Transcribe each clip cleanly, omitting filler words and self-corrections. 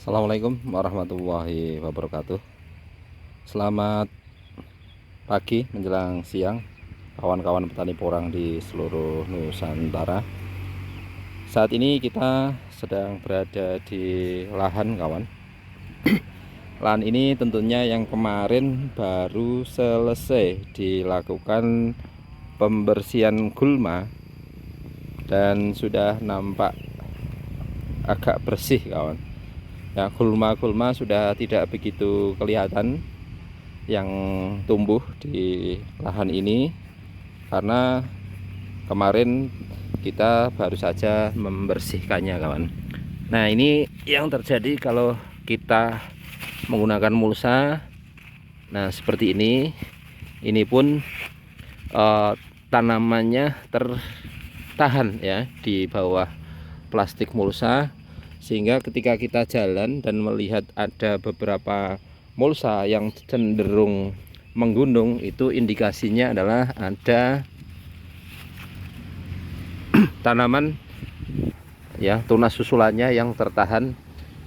Assalamualaikum warahmatullahi wabarakatuh. Selamat pagi menjelang siang kawan-kawan petani porang di seluruh Nusantara. Saat ini kita sedang berada di lahan kawan. Lahan ini tentunya yang kemarin baru selesai dilakukan pembersihan gulma dan sudah nampak agak bersih kawan. Ya, gulma-gulma sudah tidak begitu kelihatan yang tumbuh di lahan ini karena kemarin kita baru saja membersihkannya kawan. Nah, ini yang terjadi kalau kita menggunakan mulsa. Nah, seperti ini. Ini pun tanamannya tertahan ya di bawah plastik mulsa, sehingga ketika kita jalan dan melihat ada beberapa mulsa yang cenderung menggunung, itu indikasinya adalah ada tanaman ya, tunas susulannya yang tertahan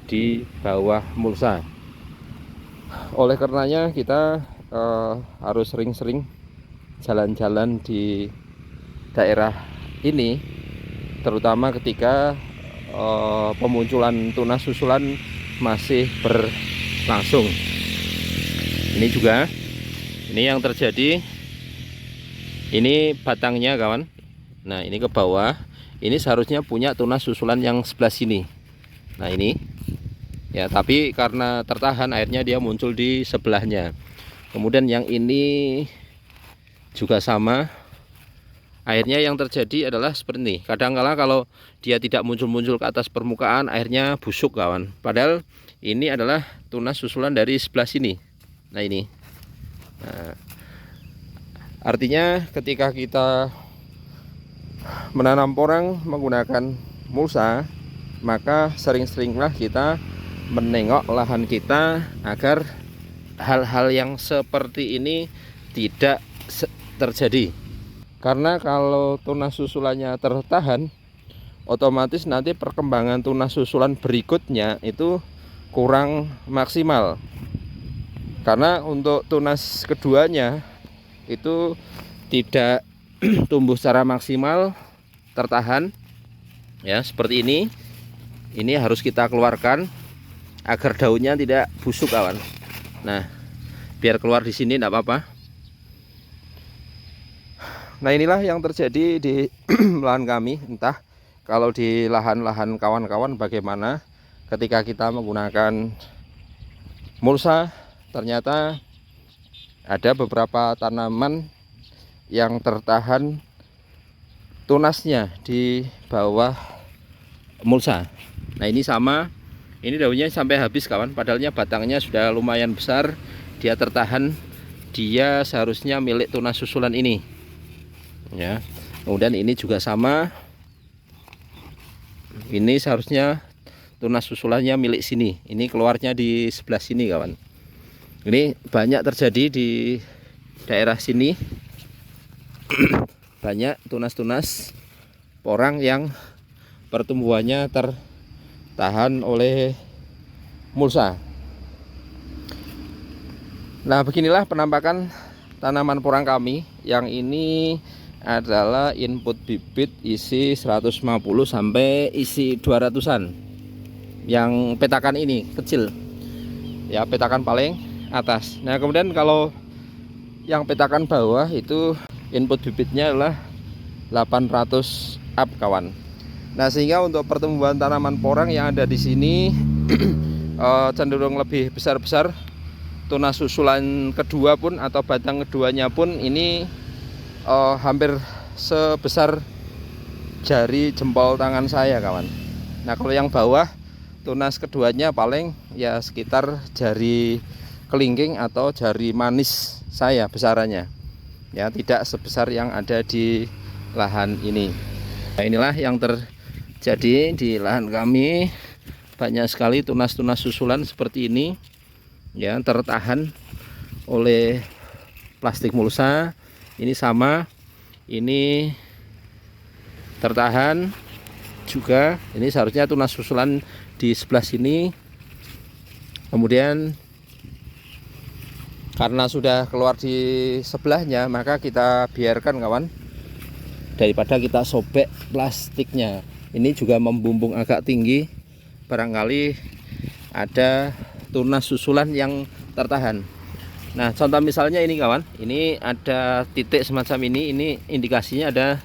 di bawah mulsa. Oleh karenanya kita harus sering-sering jalan-jalan di daerah ini, terutama ketika pemunculan tunas susulan masih berlangsung. Ini juga, ini yang terjadi, ini batangnya kawan. Nah, ini ke bawah, ini seharusnya punya tunas susulan yang sebelah sini. Nah, ini ya, tapi karena tertahan akhirnya dia muncul di sebelahnya. Kemudian yang ini juga sama. Akhirnya yang terjadi adalah seperti ini. Kadang-kala kalau dia tidak muncul-muncul ke atas permukaan, akhirnya busuk kawan. Padahal ini adalah tunas susulan dari sebelah sini. Nah, ini. Nah, artinya ketika kita menanam porang menggunakan mulsa, maka sering-seringlah kita menengok lahan kita agar hal-hal yang seperti ini tidak terjadi. Karena kalau tunas susulannya tertahan, otomatis nanti perkembangan tunas susulan berikutnya itu kurang maksimal. Karena untuk tunas keduanya itu tidak tumbuh secara maksimal, tertahan ya, seperti ini. Ini harus kita keluarkan agar daunnya tidak busuk kawan. Nah, biar keluar di sini tidak apa-apa. Nah, inilah yang terjadi di lahan kami. Entah kalau di lahan-lahan kawan-kawan bagaimana ketika kita menggunakan mulsa, ternyata ada beberapa tanaman yang tertahan tunasnya di bawah mulsa. Nah, ini sama, ini daunnya sampai habis kawan, padahalnya batangnya sudah lumayan besar, dia tertahan, dia seharusnya milik tunas susulan ini ya. Kemudian ini juga sama, ini seharusnya tunas susulannya milik sini, ini keluarnya di sebelah sini kawan. Ini banyak terjadi di daerah sini. Banyak tunas-tunas porang yang pertumbuhannya tertahan oleh mulsa. Nah, beginilah penampakan tanaman porang kami. Yang ini adalah input bibit isi 150 sampai isi 200-an. Yang petakan ini kecil ya, petakan paling atas. Nah, kemudian kalau yang petakan bawah itu input bibitnya adalah 800 up kawan. Nah, sehingga untuk pertumbuhan tanaman porang yang ada di sini cenderung lebih besar-besar. Tunas susulan kedua pun atau batang keduanya pun ini hampir sebesar jari jempol tangan saya kawan. Nah, kalau yang bawah tunas keduanya paling ya sekitar jari kelingking atau jari manis saya besarannya ya, tidak sebesar yang ada di lahan ini. Nah, inilah yang terjadi di lahan kami. Banyak sekali tunas-tunas susulan seperti ini ya, tertahan oleh plastik mulsa. Ini sama, ini tertahan juga. Ini seharusnya tunas susulan di sebelah sini Kemudian karena sudah keluar di sebelahnya, maka kita biarkan kawan, daripada kita sobek plastiknya. Ini juga membumbung agak tinggi, barangkali ada tunas susulan yang tertahan. Nah, contoh misalnya ini kawan, ini ada titik semacam ini indikasinya ada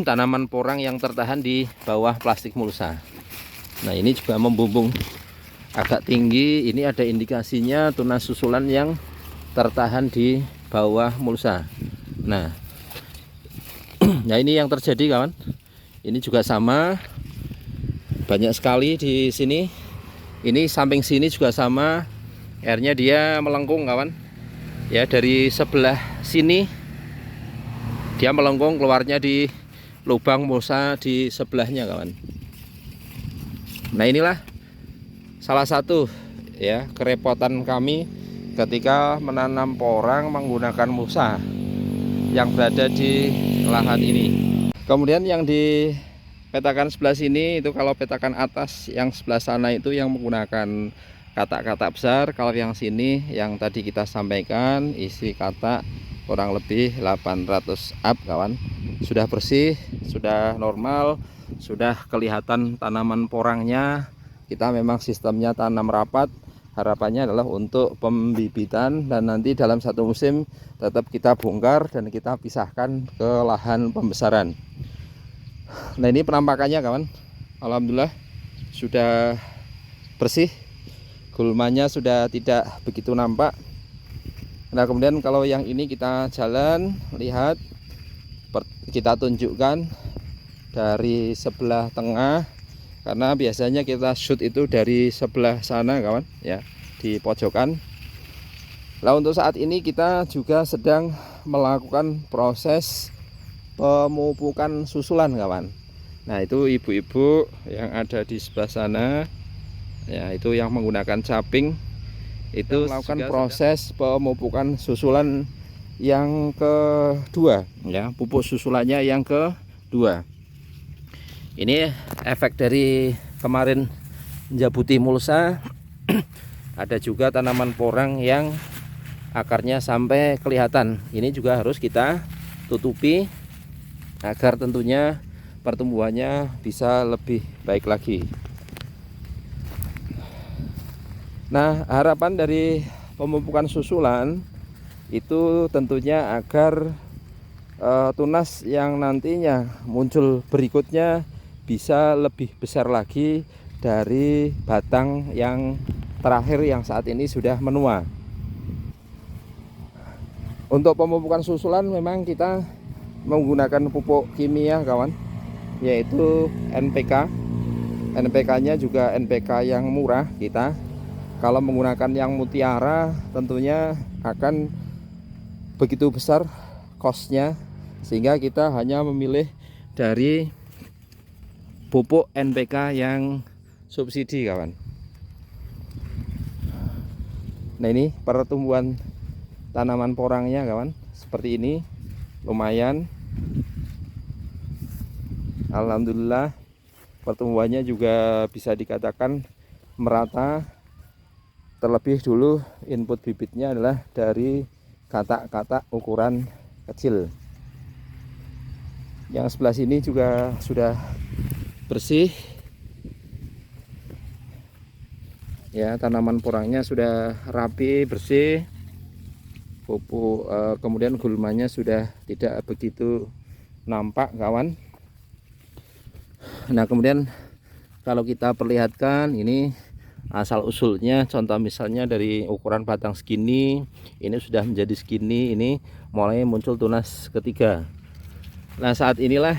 tanaman porang yang tertahan di bawah plastik mulsa. Nah, ini juga membumbung agak tinggi, ini ada indikasinya tunas susulan yang tertahan di bawah mulsa. Nah, nah ini yang terjadi kawan. Ini juga sama, banyak sekali di sini. Ini samping sini juga sama, airnya dia melengkung kawan. Ya, dari sebelah sini dia melengkung, keluarnya di lubang mulsa di sebelahnya kawan. Nah, inilah salah satu ya kerepotan kami ketika menanam porang menggunakan mulsa yang berada di lahan ini. Kemudian yang di petakan sebelah sini itu, kalau petakan atas yang sebelah sana itu yang menggunakan katak-katak besar. Kalau yang sini yang tadi kita sampaikan isi katak kurang lebih 800 up kawan. Sudah bersih, sudah normal, sudah kelihatan tanaman porangnya. Kita memang sistemnya tanam rapat, harapannya adalah untuk pembibitan, dan nanti dalam satu musim tetap kita bongkar dan kita pisahkan ke lahan pembesaran. Nah, ini penampakannya kawan, alhamdulillah sudah bersih, gulmanya sudah tidak begitu nampak. Nah, kemudian kalau yang ini kita jalan, lihat, kita tunjukkan dari sebelah tengah, karena biasanya kita shoot itu dari sebelah sana kawan ya, di pojokan. Nah, untuk saat ini kita juga sedang melakukan proses pemupukan susulan kawan. Nah, itu ibu-ibu yang ada di sebelah sana ya, itu yang menggunakan caping itu melakukan proses pemupukan susulan yang kedua ya, pupuk susulannya yang kedua. Ini efek dari kemarin menjabuti mulsa. Ada juga tanaman porang yang akarnya sampai kelihatan. Ini juga harus kita tutupi agar tentunya pertumbuhannya bisa lebih baik lagi. Nah, harapan dari pemupukan susulan itu tentunya agar tunas yang nantinya muncul berikutnya bisa lebih besar lagi dari batang yang terakhir yang saat ini sudah menua. Untuk pemupukan susulan memang kita menggunakan pupuk kimia kawan, yaitu NPK. NPK-nya juga NPK yang murah kita. Kalau menggunakan yang mutiara tentunya akan begitu besar cost-nya, sehingga kita hanya memilih dari pupuk NPK yang subsidi kawan. Nah, ini pertumbuhan tanaman porangnya kawan, seperti ini, lumayan. Alhamdulillah pertumbuhannya juga bisa dikatakan merata. Terlebih dulu input bibitnya adalah dari katak-katak ukuran kecil. Yang sebelah sini juga sudah bersih ya, tanaman porangnya sudah rapi, bersih. Pupuk kemudian gulmanya sudah tidak begitu nampak kawan. Nah, kemudian kalau kita perlihatkan ini asal usulnya, contoh misalnya dari ukuran batang segini, ini sudah menjadi segini, ini mulai muncul tunas ketiga. Nah, saat inilah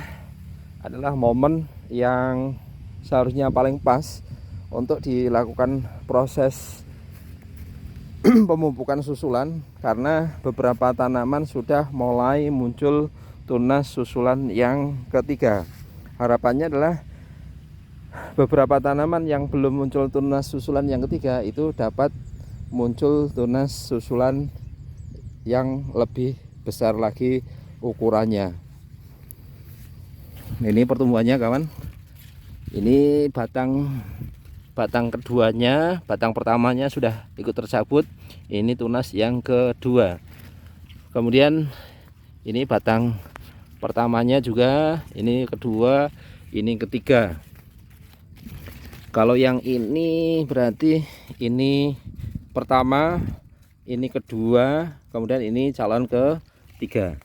adalah momen yang seharusnya paling pas untuk dilakukan proses pemupukan susulan, karena beberapa tanaman sudah mulai muncul tunas susulan yang ketiga. Harapannya adalah beberapa tanaman yang belum muncul tunas susulan yang ketiga itu dapat muncul tunas susulan yang lebih besar lagi ukurannya. Ini pertumbuhannya kawan. Ini batang batang keduanya, batang pertamanya sudah ikut tercabut. Ini tunas yang kedua. Kemudian ini batang pertamanya juga, ini kedua, ini ketiga. Kalau yang ini berarti ini pertama, ini kedua, kemudian ini calon ketiga.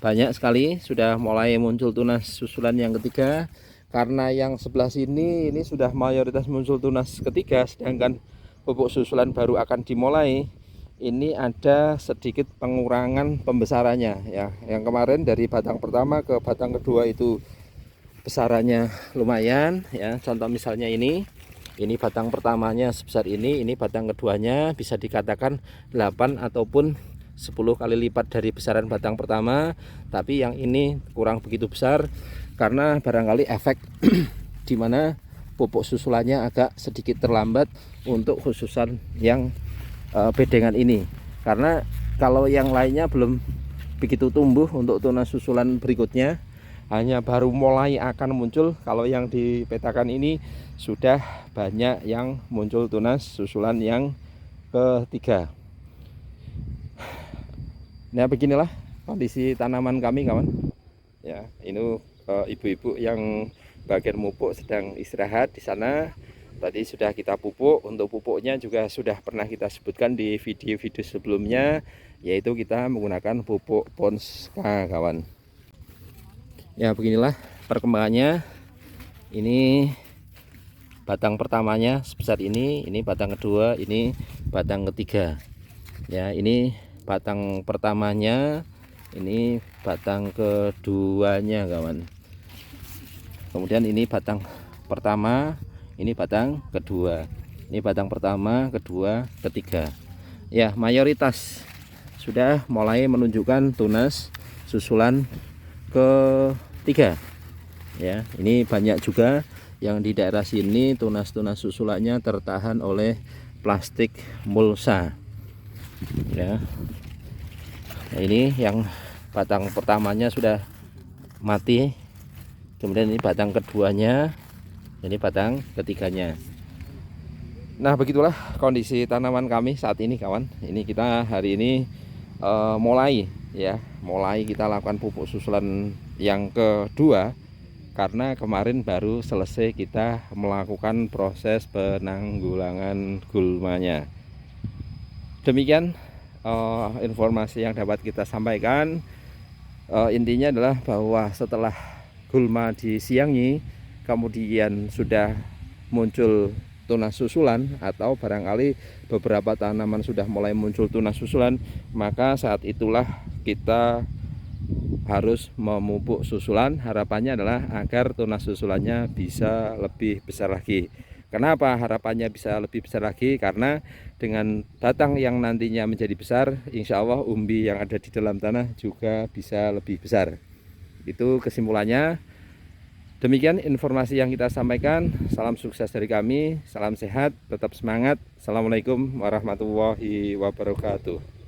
Banyak sekali sudah mulai muncul tunas susulan yang ketiga. Karena yang sebelah sini ini sudah mayoritas muncul tunas ketiga, sedangkan pupuk susulan baru akan dimulai. Ini ada sedikit pengurangan pembesarannya ya. Yang kemarin dari batang pertama ke batang kedua itu besarannya lumayan ya. Contoh misalnya ini batang pertamanya sebesar ini batang keduanya bisa dikatakan 8 ataupun 10 kali lipat dari besaran batang pertama. Tapi yang ini kurang begitu besar karena barangkali efek dimana pupuk susulannya agak sedikit terlambat untuk khususan yang bedengan ini. Karena kalau yang lainnya belum begitu tumbuh, untuk tunas susulan berikutnya hanya baru mulai akan muncul. Kalau yang dipetakan ini sudah banyak yang muncul tunas susulan yang ketiga. Nah, beginilah kondisi tanaman kami, kawan. Ya, ini ibu-ibu yang bagian pupuk sedang istirahat di sana. Tadi sudah kita pupuk. Untuk pupuknya juga sudah pernah kita sebutkan di video-video sebelumnya, yaitu kita menggunakan pupuk Ponska, kawan. Ya, beginilah perkembangannya. Ini batang pertamanya sebesar ini batang kedua, ini batang ketiga. Ya, ini batang pertamanya, ini batang keduanya, kawan. Kemudian ini batang pertama, ini batang kedua. Ini batang pertama, kedua, ketiga. Ya, mayoritas sudah mulai menunjukkan tunas susulan ketiga. Ya, ini banyak juga yang di daerah sini tunas-tunas susulannya tertahan oleh plastik mulsa. Ya. Nah, ini yang batang pertamanya sudah mati. Kemudian ini batang keduanya, ini batang ketiganya. Nah, begitulah kondisi tanaman kami saat ini, kawan. Ini kita hari ini mulai kita lakukan pupuk susulan yang kedua, karena kemarin baru selesai kita melakukan proses penanggulangan gulmanya. Demikian informasi yang dapat kita sampaikan. Intinya adalah bahwa setelah gulma disiangi, kemudian sudah muncul tunas susulan, atau barangkali beberapa tanaman sudah mulai muncul tunas susulan, maka saat itulah kita harus memupuk susulan. Harapannya adalah agar tunas susulannya bisa lebih besar lagi. Kenapa harapannya bisa lebih besar lagi? Karena dengan batang yang nantinya menjadi besar, insya Allah umbi yang ada di dalam tanah juga bisa lebih besar. Itu kesimpulannya. Demikian informasi yang kita sampaikan. Salam sukses dari kami, salam sehat, tetap semangat. Assalamualaikum warahmatullahi wabarakatuh.